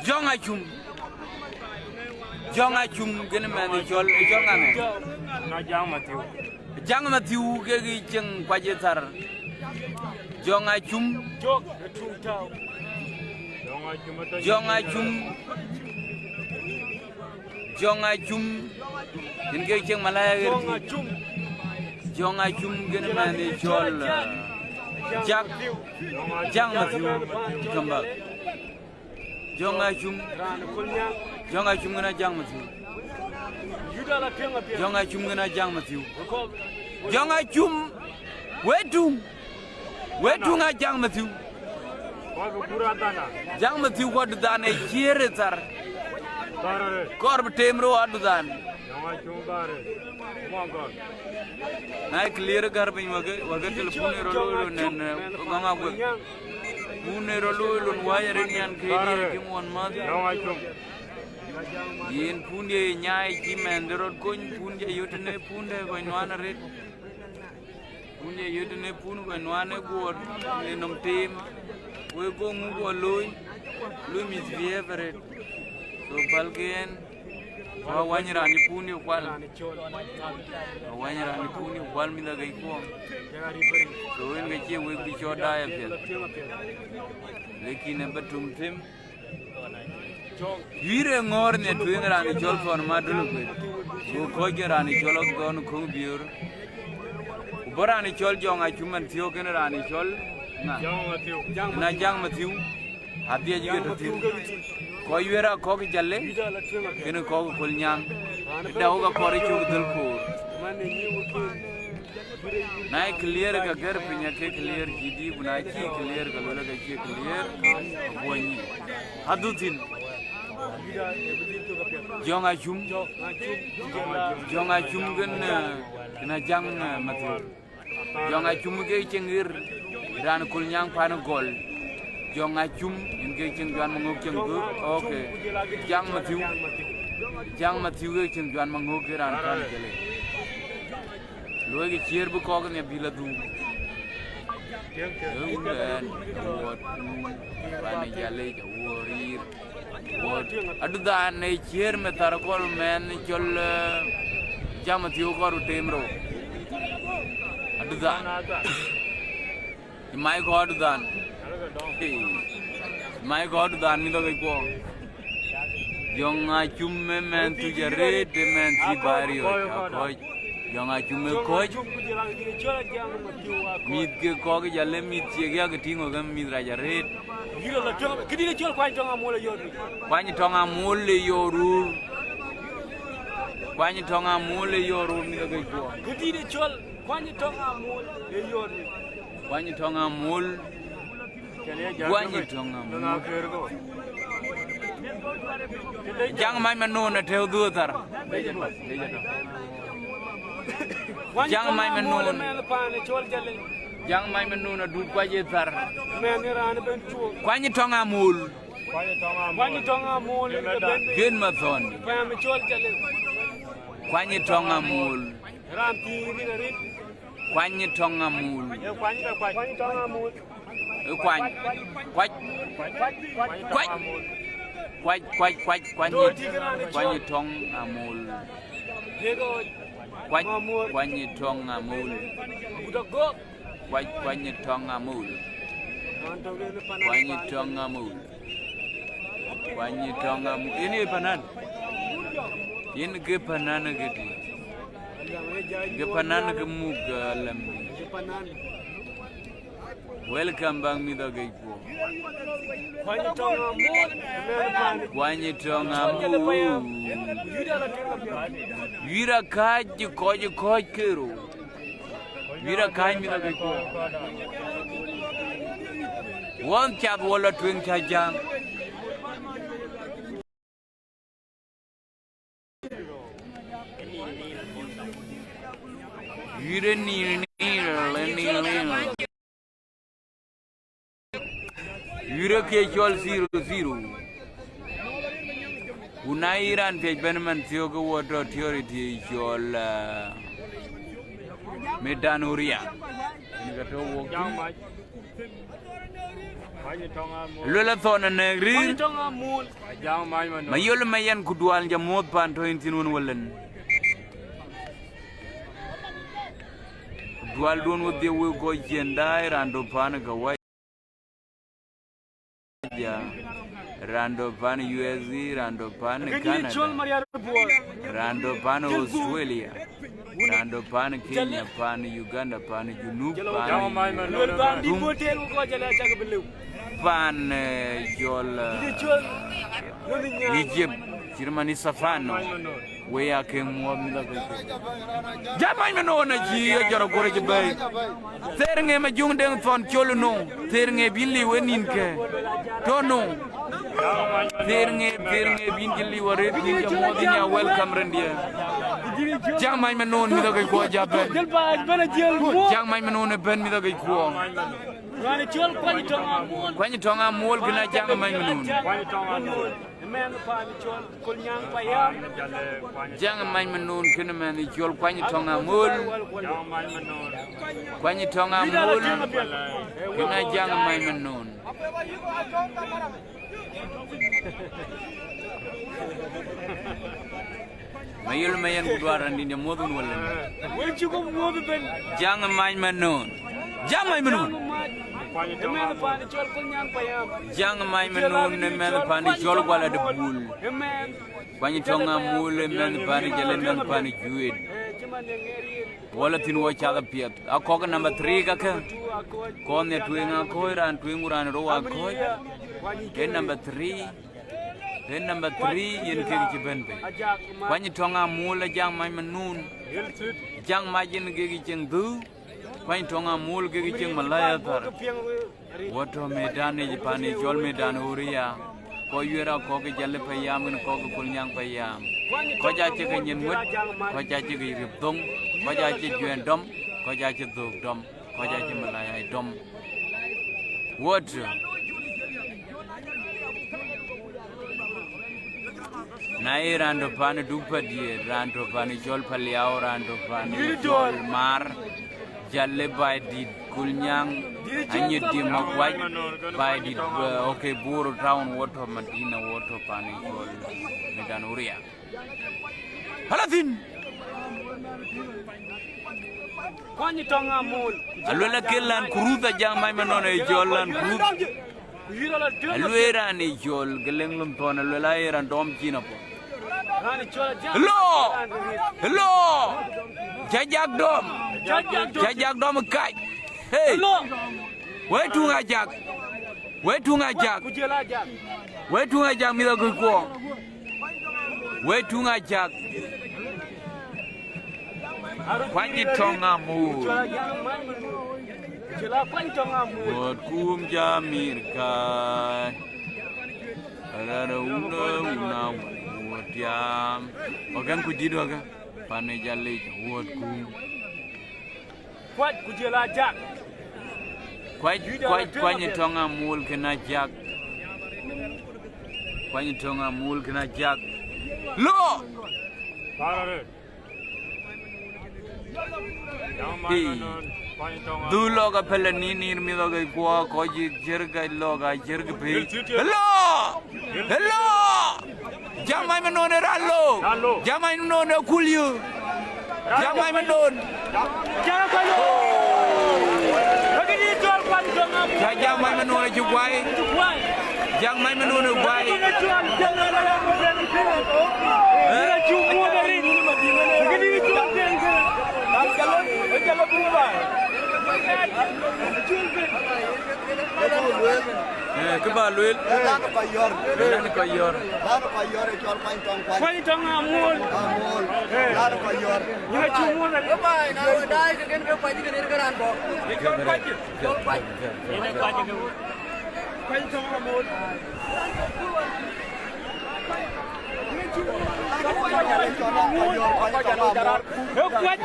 Jonga chum gene man chol jonga ne na jang Matthew ke gi cheng kwaje tar jonga chum in ke cheng malaya jonga chum gene man chol jang Matthew kamba jonga chum ngana jang Matthew jonga chum ngana jang Matthew jonga chum wetu nga jang Matthew ko dan e kire tar korb temro adu dan na clear gar bin wage telefon rolo nen ganga go Pune rolo wire nian kiri kimon mad yin punye nyai kimendro kon punye yutne punde ko nwana red punye yutne pun ko nwana go lenom team we go ngo loy misbehavior so balgen wanyira ni punye kwal mi da gai ko so wen ga che we bi choda ya pel lekin batum tim Vire ngor ne tuing rani chol for madulu pe so ko rani chol gon khung biur borani chol jonga chuman thio ken rani chol na jang Matthew adia jige to tin ko yera ko ke jalle ken ko kol nyang da hoga kori chuk dul ko na clear ka gar pinya ke clear jidi buna chi clear ka lola ka chi clear boni hadutin jonga chum gen na jang Matthew jonga chum ke chengir dan kulnyang pan gol jonga chum in ke cheng juan mangok cheng go okay jang Matthew ke cheng juan mangok ke ran kan jele loe ke chier bu ko ne bila du dan buat bani jale jaworir adu dan ne chier me tarakol men chol jam Matthew ko temro adu dan mai god dan mi do ko jonga chumme men tu jare de men ti bario ko jonga chumme ko mit ke ko ke jale mit che ke tingo ke mit ra jare Gila la tonga kidi chol kwa tonga mole yoru kwani tonga mole yoru mi do ko kidi chol kwani tonga mole yoru kwani tonga mole jang mai manu na theo du tar jang mai manu na du kwaje tar kwani tonga mole gen mathon kwani tonga mole kwani tonga mole kwani tong amul kwani tong amul ini panan ini ke panan gede ke panan ke mugalam welcome bang mi do gay po kwani tonga mu vira kaj ko kero vira kaj mi do gay po won chat wala twin cha jang vira ni Yura ke chol 0-0 unairan pe benman thio ko water theory chol metanuria ni to wo Lula thona negri Kwani tonga mul. Jang mai man. mayol mayan kudwal jamot pan to intinun wallen dual don wodi we go jendai rando pan ga waya rando pan USD rando pan Canada rando pan Australia rando pan Kenya pan Uganda pan Junub pan pan jol Egypt Germany safano we ake mo mi da jamay me no na ji jara gore ji bay ternge ma jung den fon cholo no ternge billi wenin ke to no ternge bin jilli wore bi mo di nya welcome rendia jamay me no mi da ko jabe jamay me no ne ben mi da ko kwani tonga mol gina jamay me no jang mañ ma non kene men jol kwani tonga mul kena jang mañ ma non mayul mayen gudwara ndi de modun wala jang mañ ma non jang mañ ma non jang may menon ne men pani jol wala de bul bani tonga mule men pani jale men pani juid wala tin wo chaga piet akoga number 3 ka ko ne tuinga ko ran tuinguran ro wa ko en number 3 yen ke ci benbe bani tonga mule jang may menon jang majin ge gi ceng du bani tonga mul ge gi ceng malaya tar woto medane pani jol medane uriya ko yura ko ke jalle payam ko ko kulnyang payam ko ja ci ke nyen mut ko ja ci ke rib dong ko ja ci juen dom ko ja ci dog dom ko ja ci malaya dom woto nai rando pani dupa die rando pani jol paliao rando pani jol mar jalle bay di kulnyang anye di makwaj bay di okay buru town woto madina woto pani jol medan uria halatin kwani tonga mul alwela kellan kuruta jamay manone jolan kurut alwera ni jol gelenglum ton alwela era dom china po hello jajak dom kaj hey wetunga jak mi da ko wetunga jak kwani tonga mu Wot kum jamir kai Ada una wot yam Ogan kujidu aga Pane jale wot kum Kwat kujela jak Kwani tonga mul kena jak Kwani tonga mul kena jak Lo Parare Du loga pelle ni mi loga kwa koji jerga loga jerga pe hello jamai menone rallo jamai menone kulyu jamai menon Jangan Begini jual pan tonga jamai menone juwai jamai menone gwai kebaluil koyor Kwani tonga amul koyor ni cumur dari bai na dai kan be paji kan irgaran bo kwani tonga amul Kwat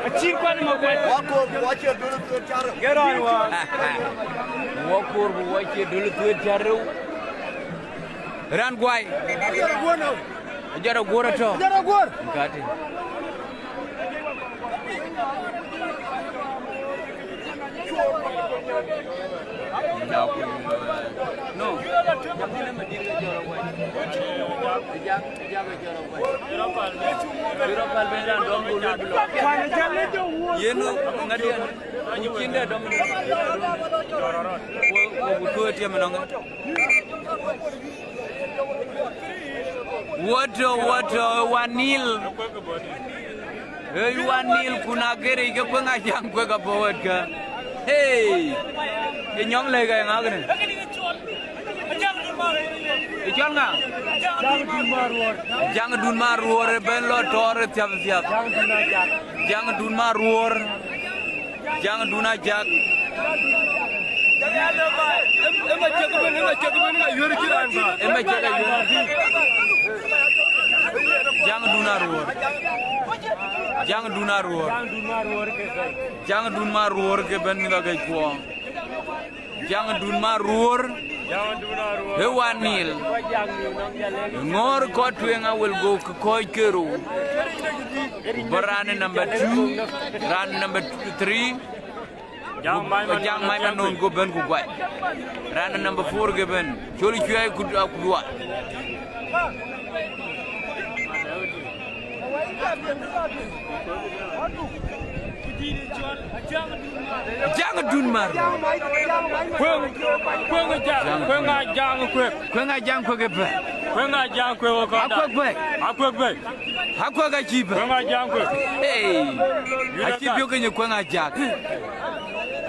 acir kwani mau kwat wacer dulu tuh cara geran wa wakur wace dulu tuh jaru ran gwai jara gora to ngati no jamine madinga joro boy jak joro boy joro pal be ran dom bu lu yenu ngadi kinde dom wo ko tiam nonga what wanil hey wanil kuna gere ke penga jang ko ga bawat ka hey ke nyong le ga ngagene Ijon nga Jang dun maruor ben lo tor tiap Jang dun maruor Jang dun ajak Emma cek ben nga yori kiran ba Emma cek ga yori Jang dun maruor Jang dun maruor ke ben nga ga ko Jang dun maruor Hewanil Ngor ko twenga will go koi kero Barane number 2 Ran number 3 Jang mai manon go ben go gwai Ran number 4 ge ben Choli chuai ku dua Jangan dunmar. Kwenga jang kwe kepe. Akwe ga chipe. Hey, achip yoke nye kwenga jak.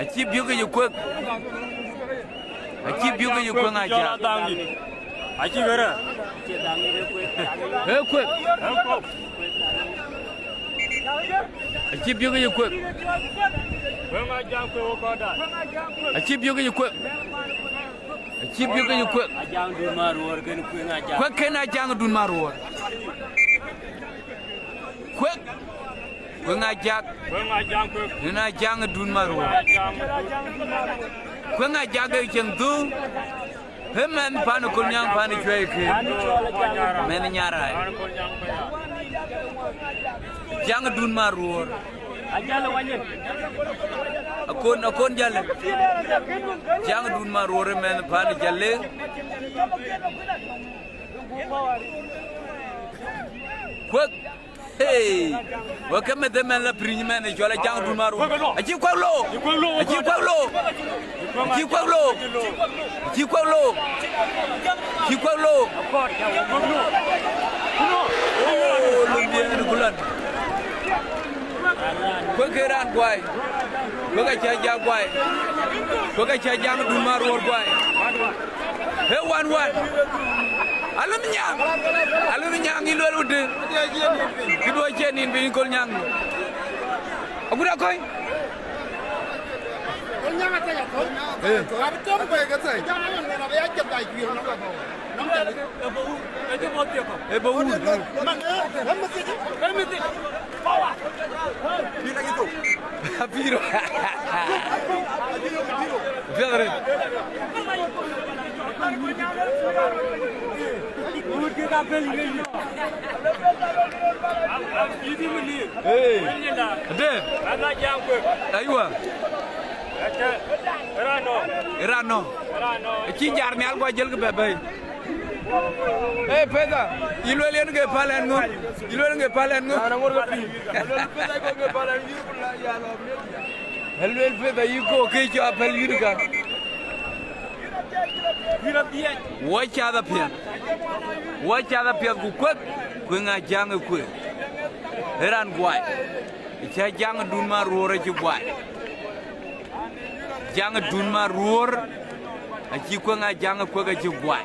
Achip yoke nye kwe. Achip yoke nye kwenga jak. Achip vera. Kwe. Achip yoke nye kwe. Achip yoke nye kwe. Achip yoke nye kwe. Kwe kena jang dun maruor. Kwe. Kwe ngajak. Kena jang dun maruor. Kwe ngajak e cheng tu. Hemen panu kunyang panu chwe ke. Men nyarai. Jang dun maruor. Akon jale. Jang dun maruor men panu jale. Kwek. Hey, wakame de men la prinymen e jola jang dun maruor. Aji kwalo. Oh, lumbian kulan. Kwekeran kwai. Kweka chaja kwai. Kweka chaja dun maruor kwai. Hey, one. Alam nyang ilol ude. Kedua jenin bin kol nyang. Aku dah koi. Kol nyang ata ya kol. Apa tu apa yang kata? Jangan nak bayar jam dah kira nak apa. Bau. Bawa. Bila gitu. Piro. Vedre. Hey. Ade. Aywa. Rano. Cinjar ni algo jel ke bebe. Eh peda. Ilwelen ke palen ngo. Ana ngor ke pi. Peda ko ke palen yirbulla ya lo. Helwel peda yiko ke jo apel yirga. Wacha da pia ku kwet ku nga jang ku eran gwai cha jang dun ma ruor chi gwai jang dun ma ruor a chi ku nga jang ku ga chi gwai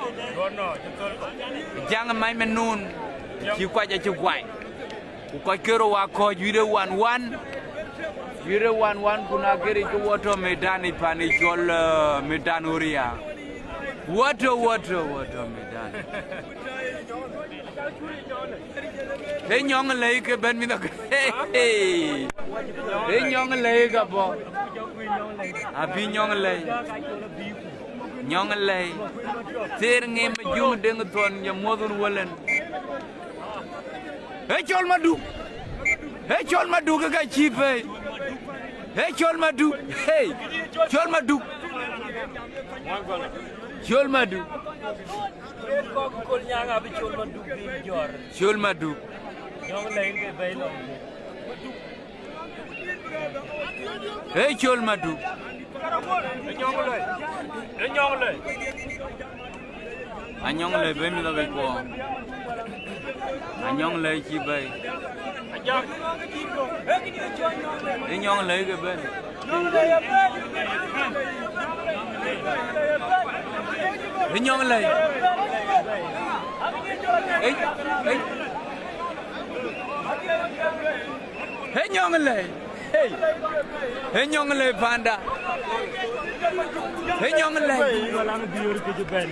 jang mai menun chi kwa ja chi gwai ku kwa kero wa ko yire 11 kuna gere ku woto medani pani jol medan uria Water, medan. Hey, nyong lake, ben mi da. Hey, nyong lake, abo. Abi nyong lake. Ter ngem jung deng ton ya modun walen. Hey, chol madu ga chipe. Hey, chol madu. chol madu ko kol nyanga bi chol madu bi jor chol madu ñong lay nge bay lo hey chol madu ñong lay anyong lay be mi da ko anyong lay chi bay anyong lay ke ben anyong lay hey nyong lay hey nyong lay panda hey nyong lay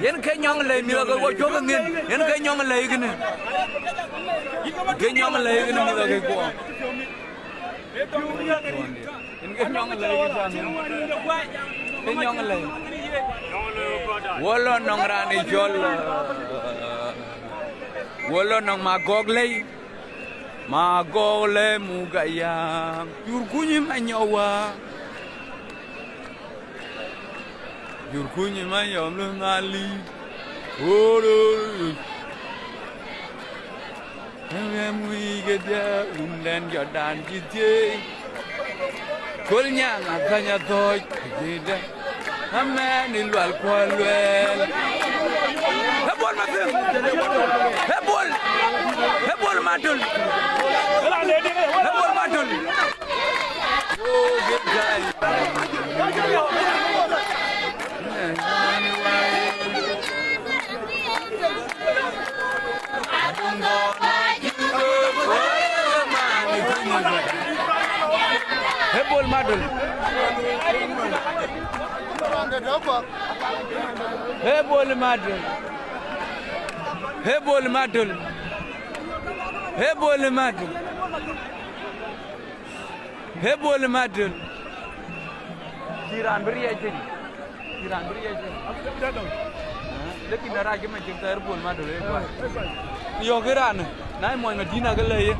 yen ke nyong lay mi ga wo cho ga ngin yen ke nyong lay gene ke nyong lay gene mi ga ko yen ke nyong lay ga ke nyong lay wolo nong rani jol wolo nong magog lay magole mugaya yurkunyi manyawa yurkunyi manyom lungali oro emui geda undan jadan jite kolnya ngakanya toy jeda amani lwal kwalwel hebol matul hebol matul hebol matul oh good guy hebol matul hebol matul hebol matul hebol matul hebol matul kiran beri aja lekin darah ke macam tu hebol matul yo kiran naik mau Medina ke leh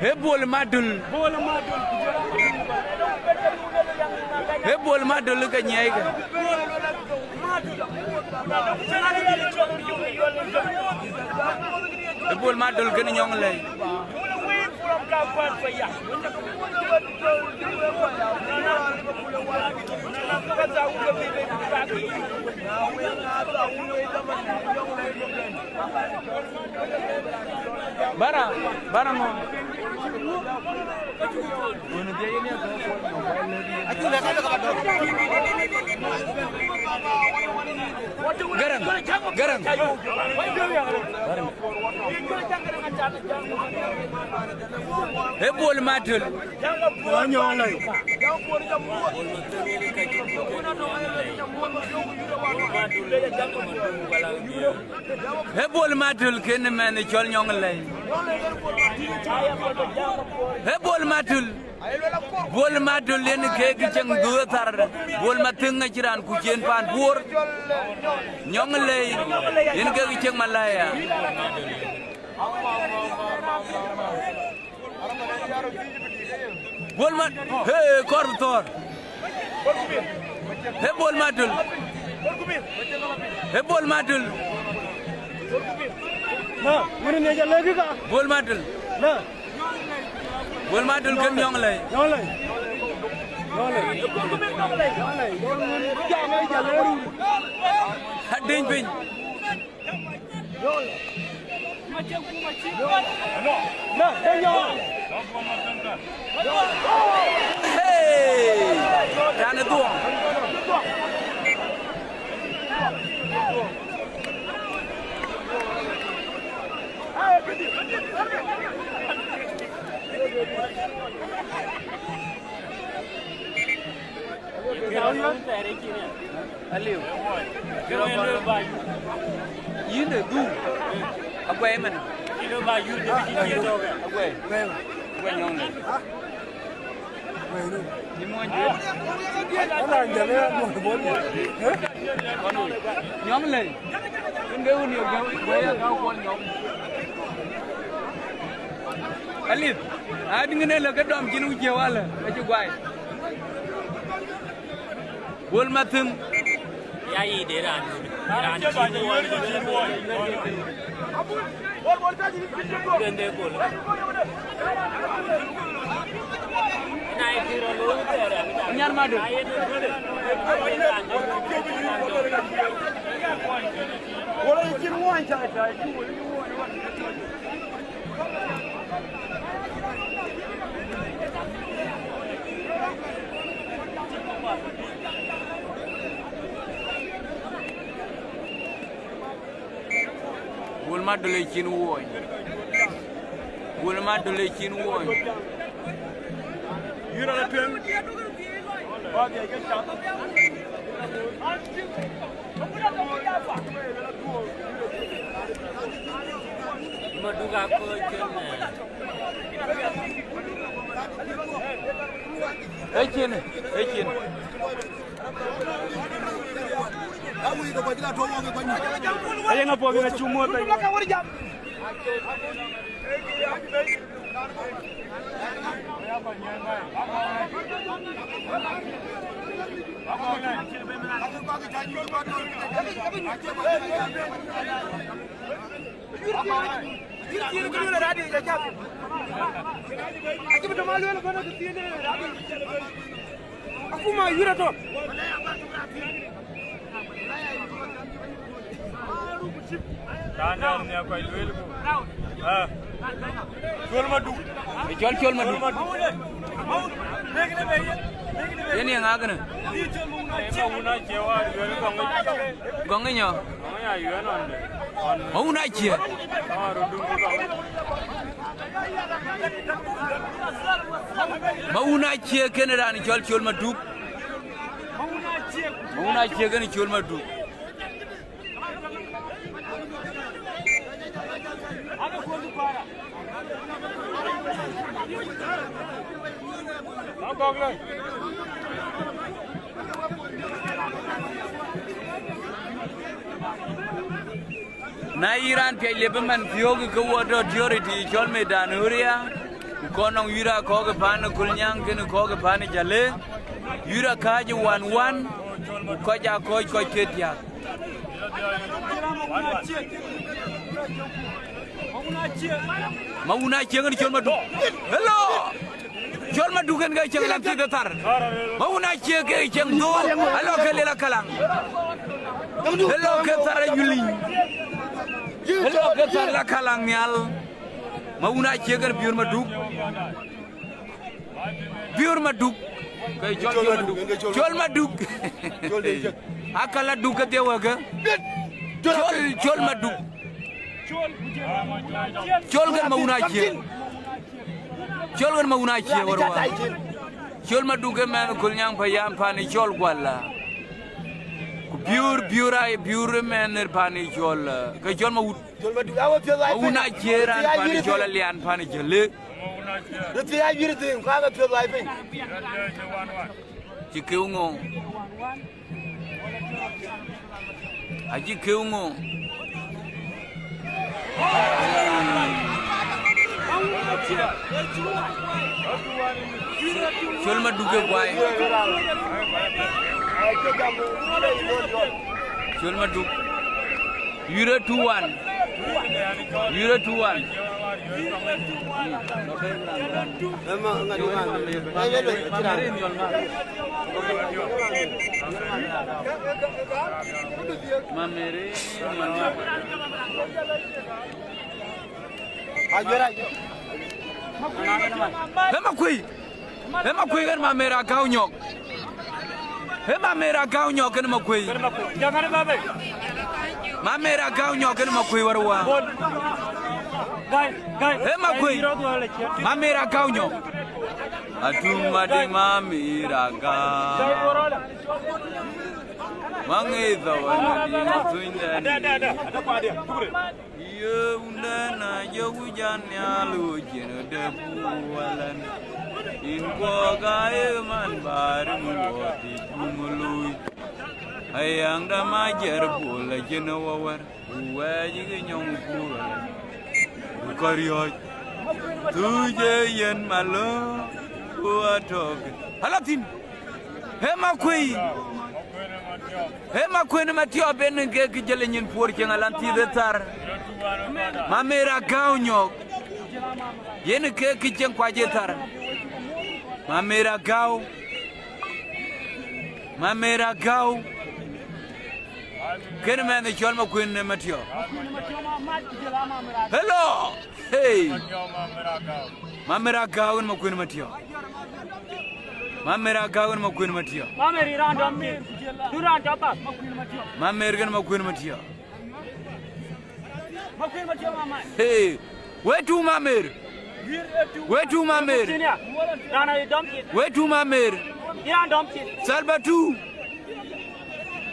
hebol madul hebol madul ka nyai ka hebol madul ka nyong lay barang mo Bueno, dia ini garang. Hebol matul. Hebol matul kene man chol nyong lay. Hebol matul. Bol matul len ke gichang du tar bol matung ngajiran ku jen pan bur nyong lay yen ke gichang malaya bol mat he kortor he bol matul he bol matul na mune ne ja legi ka bol matul na bol matul ken nyong lay hadin bin hey tane tuang Aliu, kira bayu. Ini tu, apa eman? Kira bayu dia bikin tu. Apa nyong ni? Ni mau je? Orang jalan mau boleh. Nyong leh. Ini kau ni kau kau kau nyong. Alif, ada ngene la ka dom jinu je wala ka ci gway. Wol matum ya yi de ran gende ko nay tiro lo tere ñar ma do wala ci mo an ta ta Wulma dole chin woy. Wulma dole chin woy. Yura la pen. Ba ga ga ta. maduga ko kenne Ekin. Ayo ngapo ga chumo ta. Aku mah yura tu. Tanah ni apa itu ilmu? Jual madu. Jual madu. Ini yang agak ni. Mauna cewa jual Gongai nyo. Mauna yuan ande. Mauna cie. Mauna cie kena dah ni jual madu. Mauna cie kena jual madu. Na Iran pe lebaman tiyogi ko wodo diority jol medan huria konong yura ko ga pan kulnyang ken ko ga pan jale yura kaji 1-1 ko ja ko ketia Mauna cie ngi jol madu hello jol madu kan ga ceng lam ci datar Mauna cie ke ceng do hello ke lela kalang hello ke tara yuli hello ke tara kalang nyal Mauna cie kan biur maduk kay jol maduk akala duk ke waga jol maduk Jol kan Mauna cie warwa Jol maduga men kulnyang payam pani jol gwala ku biur men pani jol ka jol Mauna cie ran pani jol lian pani jele Reti ya yirte ka ga pe lai pe Cikeungo Aji keungo Jol maduga boy Jol madug Yura 2-1 emang ngadu Mamere ajera Hema kui kan mamera kau nyok Mamera kau nyok kan makui Jangan babe. Mamera kau nyok kan makui warwa Gai. makui Mamera kau nyok Atuma di mamera kau Mangeza wana di masuinda Ada apa dia? Tunggu. Iya undana ya hujan ya lu jeno debu walan Inko gae man baru ngoti kumului Ayang da majer bola jeno wawar Uwe jige nyong pura Bukariyoj tuje yen malo uatok halatin hema kui hema kwene matio ben ke jele nyin por ke ngalanti de tar mamera gawnyo yen ke chen kwa je tar mamera gaw ken man the chol ma kwene matio hello hey mamera gaw ma kwene matio mamera gaw ma kwene matio mameri random mi duran japa mamer gan ma kwene matio makwin matio mama hey where to mamer Rana dumpkin. where to mamer Yeah, dumpkin. Salbatu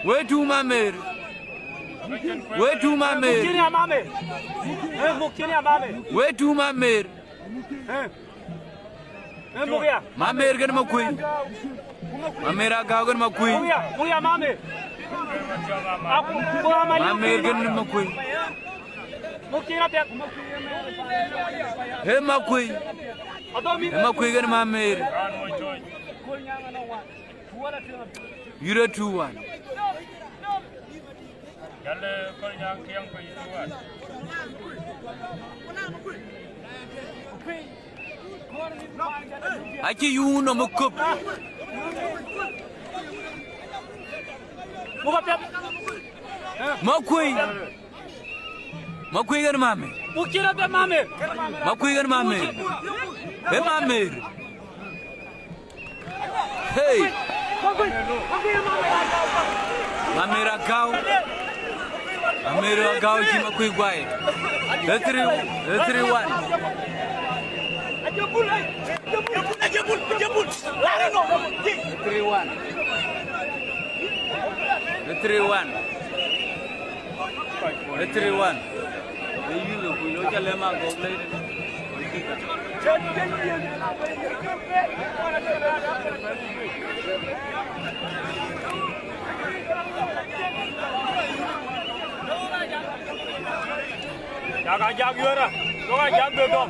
where to mamer Mukinia mame. Mukinia mame. where to mamer Mugia. mamer gan ma kwene mamera gaw gan ma kwene Mugia mame. Mugia mame. mamer gan ma kwene Mukina pek. he ma kwene Adomi. he ma kwene gan mamer yure 2-1 Aki yuno mukop Muga pek. makui gan mame Mukina pek mame. makui gan mame he mamer hey mamera gaw ki makui gwai the 3-1 the 3-1 you look we look at them go later Jag göra. Då är jag dödom.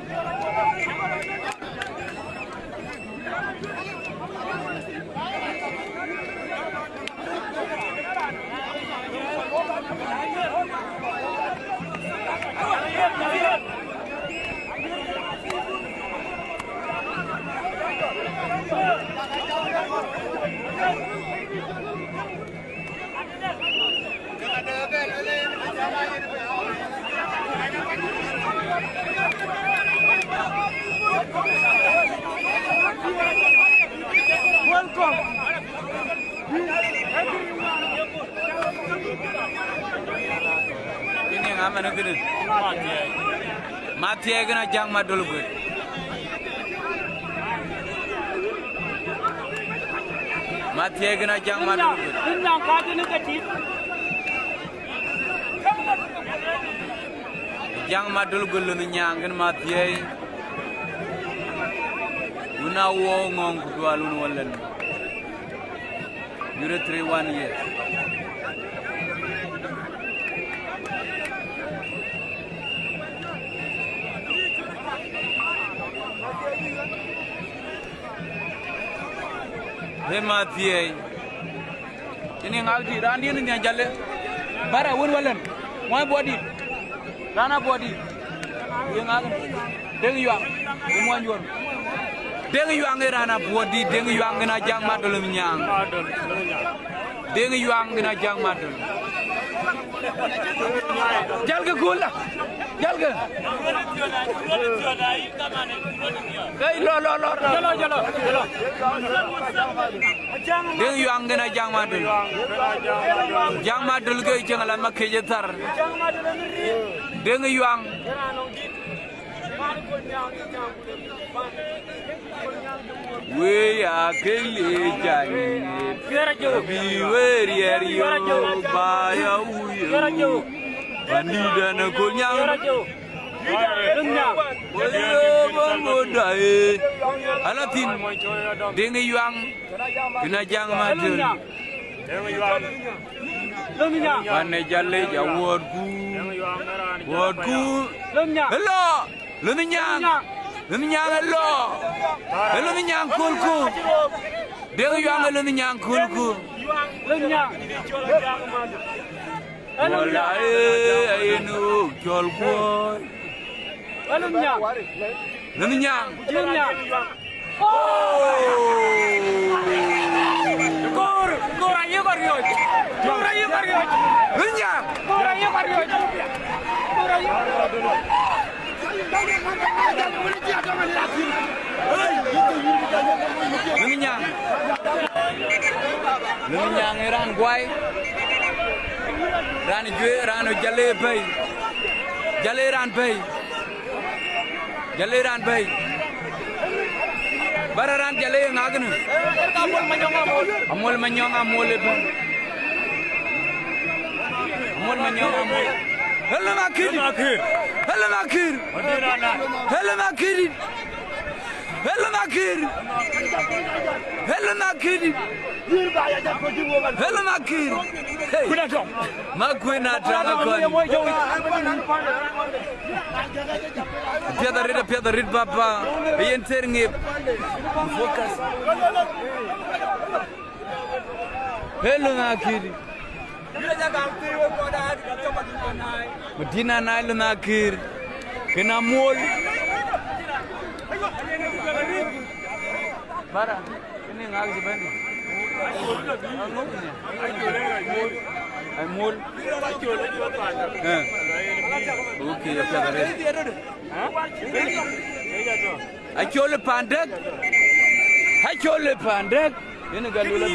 Welcome. ini ngama na gede mati gana jang ma dolu gede mati gana jang ma dolu gede Inang kaki ni kecil. jang ma dolu gede ni nyangen mati una wo ngong ku alun wallen yure 3-1 yes he mati ini ngauti randi ni jalle bara won wallen moy bodi rana bodi ye ngagan deng yuang mo njon deng yuang rana bodi deng yuang na jang madol nyang deng yuang na jang madol jalga gola jalga hey lo Jalo. deng yuang na jang madol ge jangala makke tar deng yuang we akele jani bi weri yo baya uyo bandida na kolnyang alatin dengi yuang kena jang madul ane jalle jawodku hello luminyang Lun nyang lo. Lun nyang kulku. Deng yang lun nyang kulku. Lun nyang di chola jang man. Wala inu jol ko. Lun nyang. Lun nyang. Lun nyang. Gor ayo karyo. Gor ayo karyo. Lun nyang. Gor ayo karyo. Gor ayo. Lun nyang ran guai. Ran jue ran jale bay. Jale ran bay. Jale ran bay. Bararan jale ngagnu. Amol manyong amol ba. Amol manyong amol. Hello makir. Hello makir. Hello makir. Hello makir. Hello makir. Hello makir. Kuna dong. Makwena drama kon. Piada rid papa. Yen terngip. Focus. Hello makir. Medina Nile nakir. Kena mol. Bara, ini ngag sebenarnya. Ay mol. Okay, ya piada. Ay chole pandak. Ay chole pandak. Ini galula.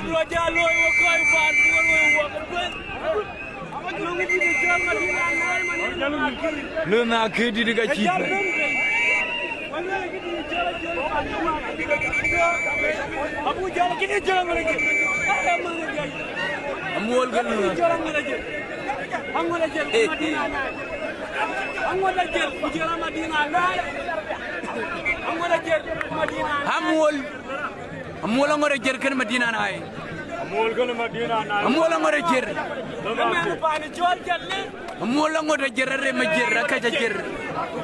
Lu nak kedi dekat cip. Abu jalan kini jalan lagi. Amol galula. Angol aja. Angol aja. Jalan Madinah lah. Angol aja Madinah. Amol angor ajar kan Madinah nai. Amol kan Madinah nai. Amol angor ajar. Mana pani jual jalan. Amol angor ajar re majar raka ajar.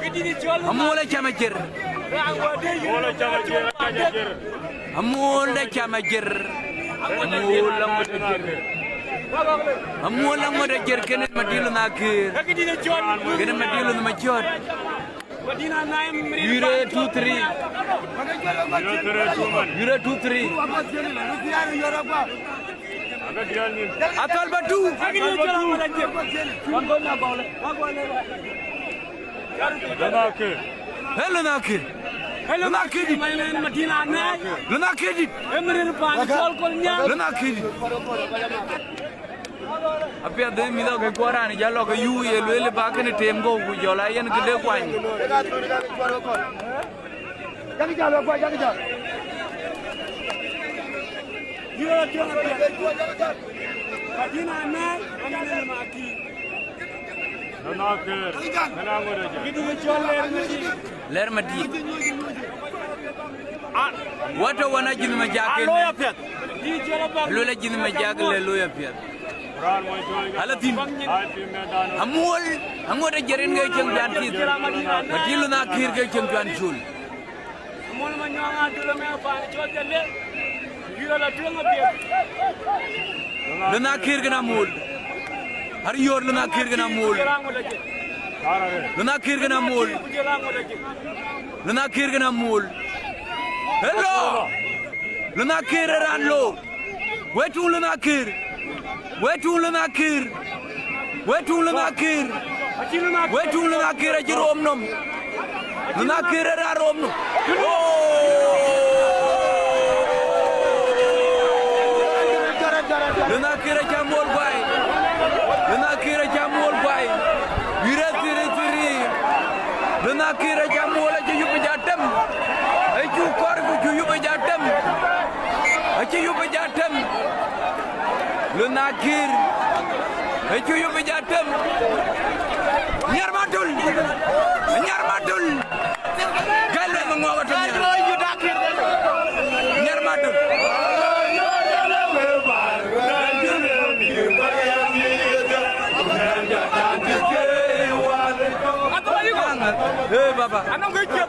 Kini jual. Amol aja majar. Amol aja majar. Amol aja majar. Amol angor ajar kan Madinah nakir. Kini jual. Kan Madinah macot. Madinah nai. Yure 2-3. Yure 2-3. Atal batu. Hello nakir. Hello nakir. Madinah nai. Lu nakir. Emre pani jual kolnya. Lu nakir. Apia de milo ke korani jalo ke yu ye lele bakene temgo ku jola yen ke de kwany. Jadi jalo gua jadi jalo. Yo jangan biar. Madinah nai, Madinah maki. Nakir. Kenang udah aja. Gitu jual Ler madi. Wato wana jini majakel. Alo ya piat. Di jual bang. Lole jini majakel le lo ya piat. Quran mau jual. Halatin. Hai medan. Amol de jeren ngay ceng jantit. Madilu nakir ngay ceng jan jul. Amol manyanga dulu me pani jual jalan. Gila la tuang piat. Lu nakir gana mul. Har yor lu nakir gana mul. Lu nakir gana mul. Lu nakir gana mul. Hello. Lu nakir ran lo. Wetu lu nakir. Wetu lu nakir. Wetu lu nakir. Wetu lu nakir aji romnom. Lu nakir ran romnom. Lu nakir aja mul bay. Lu nakir aja mul bay. Yure tiri. Lu nakir aja mul aja yu pejatem. Ayu kor ku yu pejatem. Aja yu pejatem. Lu nakir. Aja yu pejatem. Nyar madul. Galle mengawat nyar madul. Hey, Baba. Anong kaya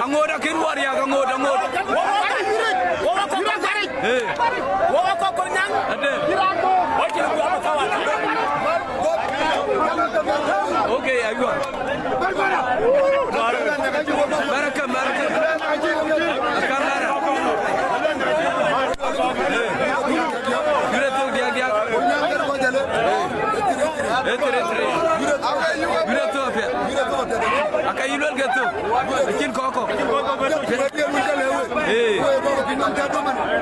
Angoda kirwar ya angoda. Okay, aywa. Baraka. Kamera. Yureto dia. Yureto apa? Akai yulol gitu. Bikin koko.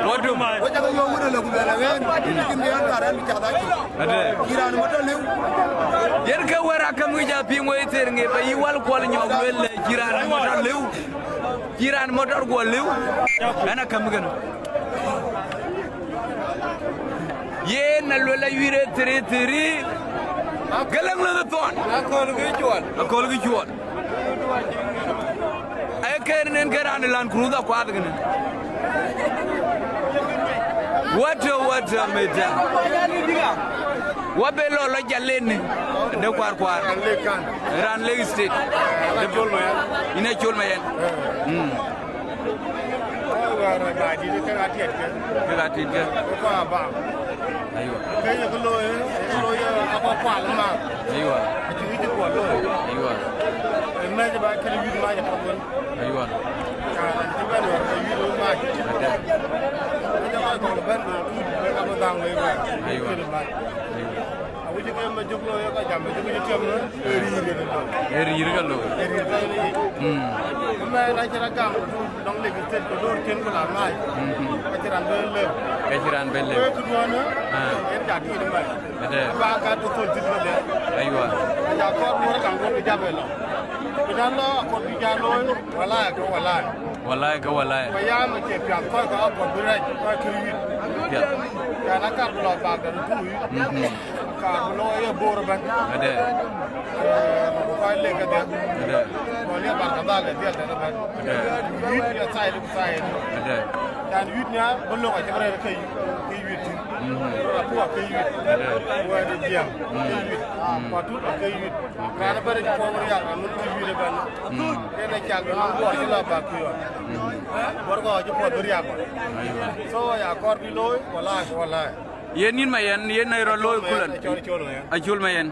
Waduh. Yer ka wara kam wija pi moy ternge ba yiwal ko nyo wel jiran motor go lew ana kam gano ye na lola yire tiri galang la ton akol gi jual ay kernen garan lan kruda ko adgne what meja wabelo lo jalene de kwar ran leg state de jol mayen ina jol mayen wara ga di te atiet ke ko ba aywa kay ko lo ya apa pa la ma aywa ci ko lo aywa ma ja ba kala wi ma ja ko bon aywa ka ci ba do wi ma ja ba ko ben do ka mo dang le ba aywa awu ci ko ma joglo yo ko jam ci ko tem no eri ga lo ma la ci ra gam dong le ke ko do ken ko la mai ka ci ran belle ko do na en ja di ma ba ka to to ti de aywa ya ko mo ra kan ko bi jabe lo bi dan lo ko bi ja lo wallahi ba ya ma ke pya ko ko bi ra ko ki wi ya na ka lo ba ga du ka lo ya bor ba ko le ka de ko le ba ka dal de de ba wi ya sai dan wi nya ba lo ko jabare kay wi ti ko kay wi wa de jam ko tu kay wi ka na bare ko wor ya mun ti wi le ban de na ja ga ko ci la ba ko yo bor ko ji ko dur ya ko so ya ko bi loy wallahi yenin mayen yen ro loy kulan ajul mayen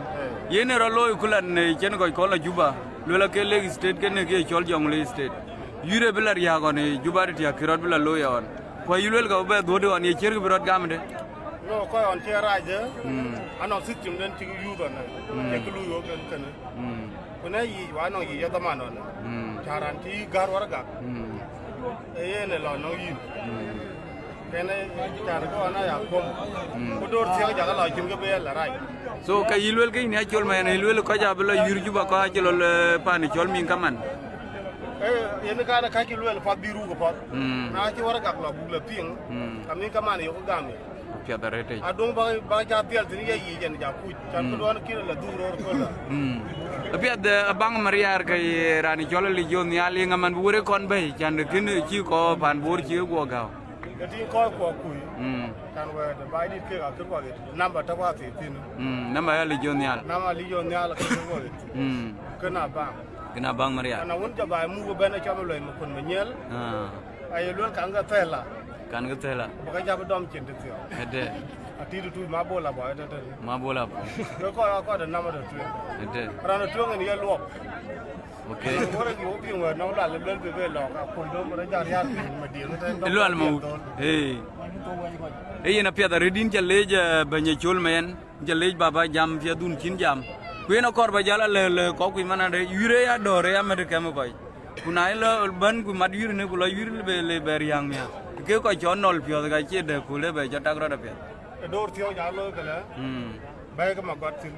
yen ro loy kulan ne chen ko la juba lola ke leg state ken ke chol jong le state yure bilar ya go ne juba ri ya kirot bilar loy on ko yulel ga be do on ye cher gi birot gamde no ko on che raje ano system den ti yu do na ke ku yo ben ken ko ne yi wa no yi ya da man on charan ti gar war ga ye ne lo no yi kene char ko na ya ko do ti ga la jim ga be la rai so ka yilwel ke ni chol mayen yilwel ko ja bela yur juba ko achol pani chol min kaman yen ka da ka ki lwel fa biru ko fa na ci war ga la bu la ping kam ni kaman yo ko gam pia da rete adong ba ja tel tin ye yi jen ja ku chan ko don ki la du ro ko la pia da bang mariar ka rani chol li jon ya li ngaman bure kon be chan kin chi ko pan bur chi go ga ke tin ko ku kan wa da ba di ke ga ko ga number ta wa ti tin number ya li jon ya nama li jon ya la ko ga kena bang mariar ana won ja ba mu ba na cha ba loy ma kon ma nyel ay lol ka nga tela kan ga tela ba ka ja ba dom cin ti ede ati tu ma bola ba ede ma bola ko da nama da tu ede rana tu ngani ya lo okay ko ra yo pi wa no la le be lo ka ko do ma ja ya ma di no lo al mau na pia da redin jaleja banye chol men jalej baba jam fia dun kin jam kuena korba jala le ko ku mana de yure ya dore ya med kam ko kunai lo ban ku mad yure ne ku lo yure le ber yang mia ke ko chonol pio ga che de ku le be jata gro da pia dor thio ja lo kala ba ga ma got tin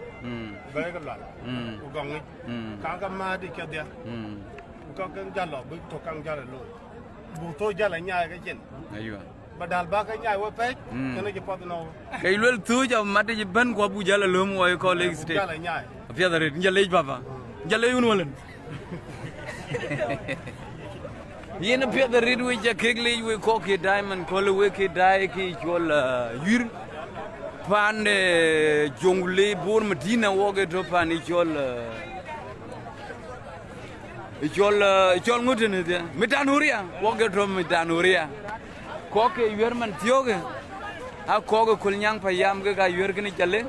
ba ga la ku gong ni ka ga ma di ke dia ku ka ja lo bu to kang ja lo bu to ja la nya ga chen aywa badal ba ka nya wo pe kana je pot no kay lol tu ja mate je ban ko bu jala lo mo ko leg state ja la nya pia da red jalej baba jalej un wolen yena pia da red we ja kegle we ko ke diamond ko le we ke dai ki chol yur pande jongle bor Medina woge to pan ichol ngudene dia metanuria woge to metanuria koke yerman tioge a koge kulnyang payam ga yergni chale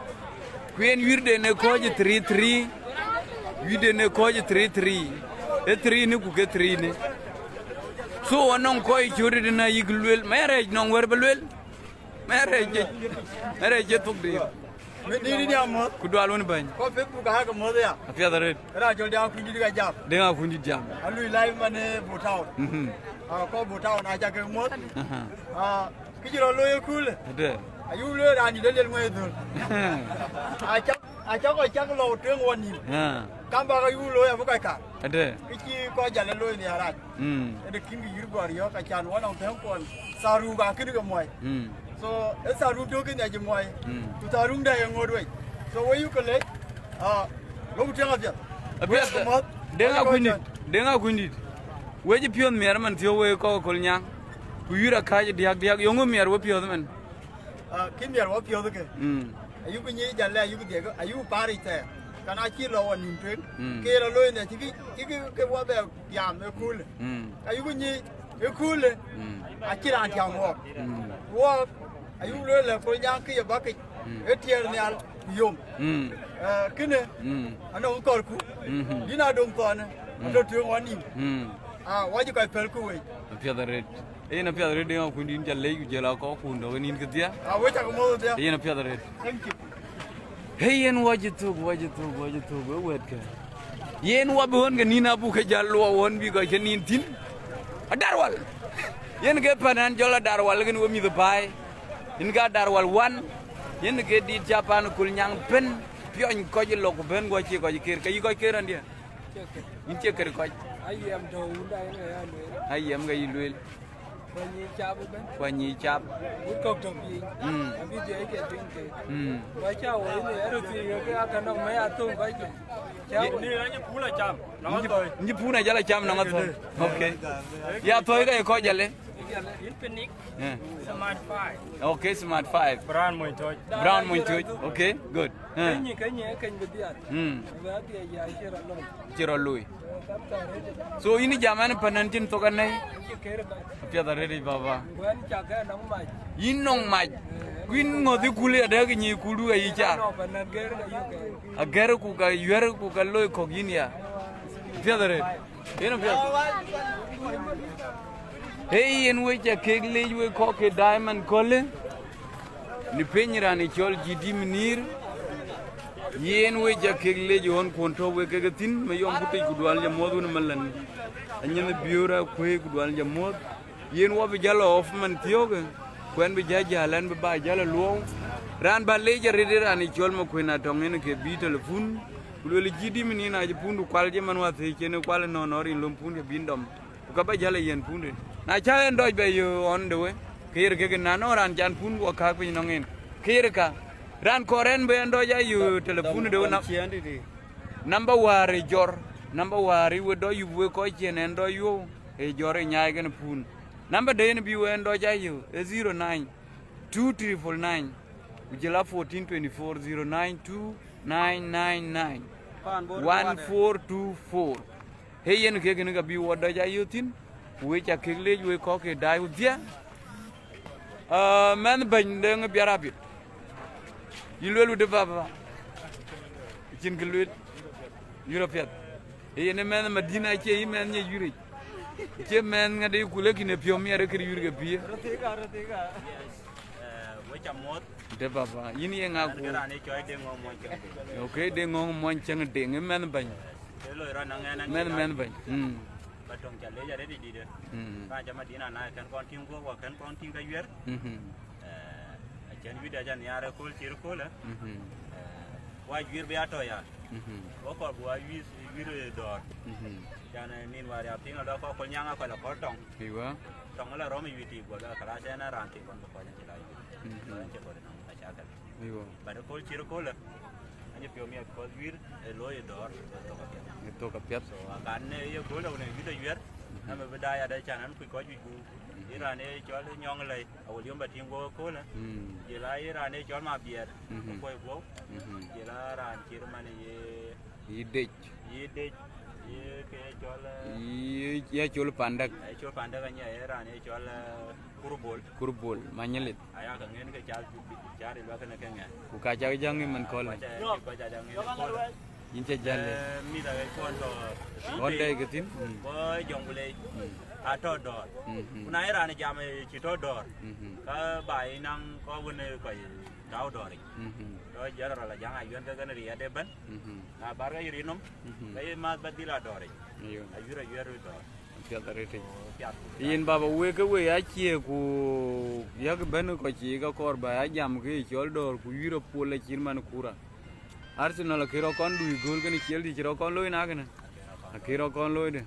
kuen wirde ne koje 33 wirde ne koje 33 e 3 ni ku ke 3 ni so wonon koy churi na yiglwel marriage non werbelwel marriage tukdi Ni ni amo. kudwal won ban Ko Facebook ha ga mo ya. afia dare Ra jol dia ku ndi ga jam. denga kundi jam Alu live mane botao. Ko botao na ja ga mo. Ki jiro lo ye kul. ade Ayu le ra ni le ngwe dul. A cha ko cha lo teng won ni. Kam ba ga yu lo ya bu ka ka. ade Ki ko ja le lo ni ara. Ede kim gi yir gor yo ka chan won on tem kon. Saru ga ki ga moy. So esa ru do ke nya ji moy tu ta rung da yang ngod we so we you kale lo bu tenga bia afia denga kundi weji pion mer man tiyo we ko kolnya ku yura kaje diak yongo mer wo pion man kim yer wo pio de ke ayu ku ni ja le ayu ku de ko ayu pari te kana chi lo won nin tren ke lo lo ne chi ke wo be yam e cool ayu ku ni e cool a chi ran tiang wo ayu le ko nyang ke ba ke etier ne al yom kene ano ko ku dina dom ko ne ando tu wani waji ko pel ku we afia dare ena afia dare denga kundi jalle yu jela ko kundo nin kedia we ta ko mo dia ena afia dare thank you hey yen waji tu wet ka yen wabe won ga nina bu ke jallo won bi ko nin tin darwal yen ke panan jola darwal gen wo mi the pai in ga darwal 1 yen ke di japan kul nyang pen pion ko ji lok ben go ci ko ji ker kay ko keran dia in ci ker ko ayem do unda ne ya le ayem ga yilwel ko ni chabu ben ko ni chap u ko to bi abi je ke tin ke wa cha wo ne ru ti ke aka no me atung ko ke cha Ni ni pula cham. Nó tôi. ni puna jala cham na ngato okay ya toy ga ko jale Infinix yeah. Smart 5. Okay, Smart 5. Brown moi thôi. Brown muito. Okay, good. cái ni kan bi dia ba dia ya shira no Ciro lui. So ini zaman penantin to kan nai. ke re ba Pia da ready baba. wan cha ga nang ma Inong maj. Queen ngodi kule ada ke ni kulu ai cha. no ba na ger na yu ke Agar ku ka yuar ku ka loy ko ginia. Pia da ready. Eno pia. Hey, en we cha kegle we ko ke diamond kole. Ni penyira ni chol jidi minir. Yen we ja kegle jon konto we ke tin me yom butay gudwal ja modu na malan. Anyen biura kwe gudwal ja mod. Yen wo bi jalo of man tioge. Kwen bi jalan bi ba jalo luo. Ran ba leja redera ni chol mo kwena tongen ke bi telefon. Kulwe jidi minina je pundu kwal je man wa the chene kwal no nori lum pundu bindom. Ka ba jalo yen pundu. Na cha en doj be you on the way. Kir ke na no ran jan pun wo ka pin nongen. Kir ka ran koren be ndo ja you telephone de na number wari jor number wari we do you we ko chen ndo you e jor nyaay gen pun number de en bi we ndo ja you 09 2349 ujela 1424092999 1424 hey yen ke gen ga bi wo do ja you tin we cha kegle we ko ke dai dia man ban de nga biarabit yilwelu de baba cin gelwel european e ne men madina ci yi men ne yuri ci men nga de kule ki ne pio mi ara kri yuri ga pie Với cham mốt. de baba yini nga ko Cái này chơi đêm ngon moi chơi. okay de ngong mon chang de nga men ban Cái lời ra năng nghe năng. men ban Và trong chả lấy ra đấy đi được. Ra cho mà đi nào này cần con tim của cần con tim cái duyệt. Chân video cho nhà ra call chỉ call á. Why duyệt bây giờ ya. Có còn why duyệt đỏ. Cho nên nín vào đẹp tiếng ở đó có con nhang phải là có trồng. Hiểu quá. Trồng là rồi mình duy trì của là khá là nó ràng thì còn có những cái này. Chỉ có để nó chạy cái. Hiểu. Và nó call chỉ call á. anh chụp miếng có duyên lối đỏ to ka piat so kan ne yo ko lo ne video duyên na me bedaya da chanan ku ko ju ira ne cho le nyong le awol yom batin go ko la ye la ira ne cho ma bier ko go ye la ran kir mane yi dej ye ke cho la ya chul pandak cho panda ga nya ira ne cho la kurbol manyelit aya ka ngen ke char lo ka ne ke nga ku ka ja jang man kol ko ja jang ko yin che jalle mi da ko to on dai gatin ko jong bule a to dor kuna ira ne jam chi to dor ka bai nang ko wone ko dau dor to jara la jang ayun ka gan riya de ban na bar ga yiri nom kai ma badila dor yo ayura dor piat rete piat yin baba we ka we ya chie ku ya ga ben ko chi ga kor ba ya jam ki chol dor ku yiro pole chin man kura Arsenal kiro kon du gol kan chel di kiro kon loy na kan kiro kon loy de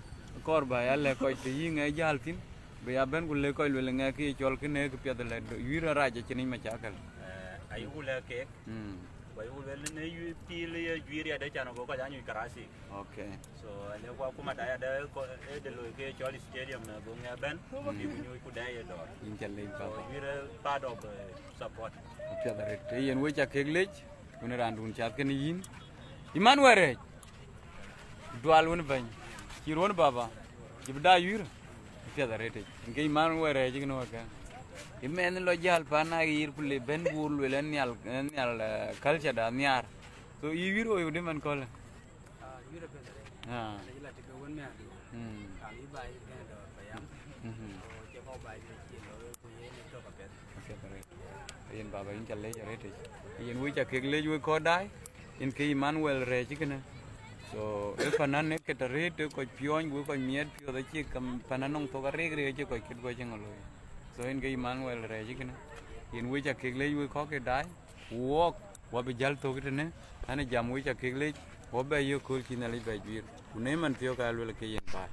kor ba ya le ko ti ngai jal tin be ya ben ku le ko le ngai ki chol ki ne ki piat le yiro ra je chin ma cha kal ai u le ke bai u le ne yu pi le yu ri da chan ko ka ja nyu karasi okay so ne ko kuma da ya da ko de lo ke chol stadium na go nga ben ni nyu ku da ya dor in chal le so baba yu re part of support piat rete yen we cha ke lech kun ran dun chat kan yin iman were dual won ban kiron baba ibda yur piat rete ngai man were ji no ka imen lo jal pa na yir pulle ben bur le nyal culture da nyar so i wiro yo de man kol Yura pe ha la te ko won me adu ka li bai ke do bayam je ko bai ke chi lo ko ye ne to ka pe yen baba in challe rete yen wi cha ke le wi ko dai in ke Emmanuel re chi kana so e fanan ne ke tare te ko pion wi ko miet pio da chi kam pananong to ka re chi ko kit ko chang lo so in ke Emmanuel re chi kana yen wi cha ke le wi ko ke dai wok wa be jal to ke ne ane jam wi cha ke le wo be yo ko chi na le be jwir ne man pio ka lo ke yen ba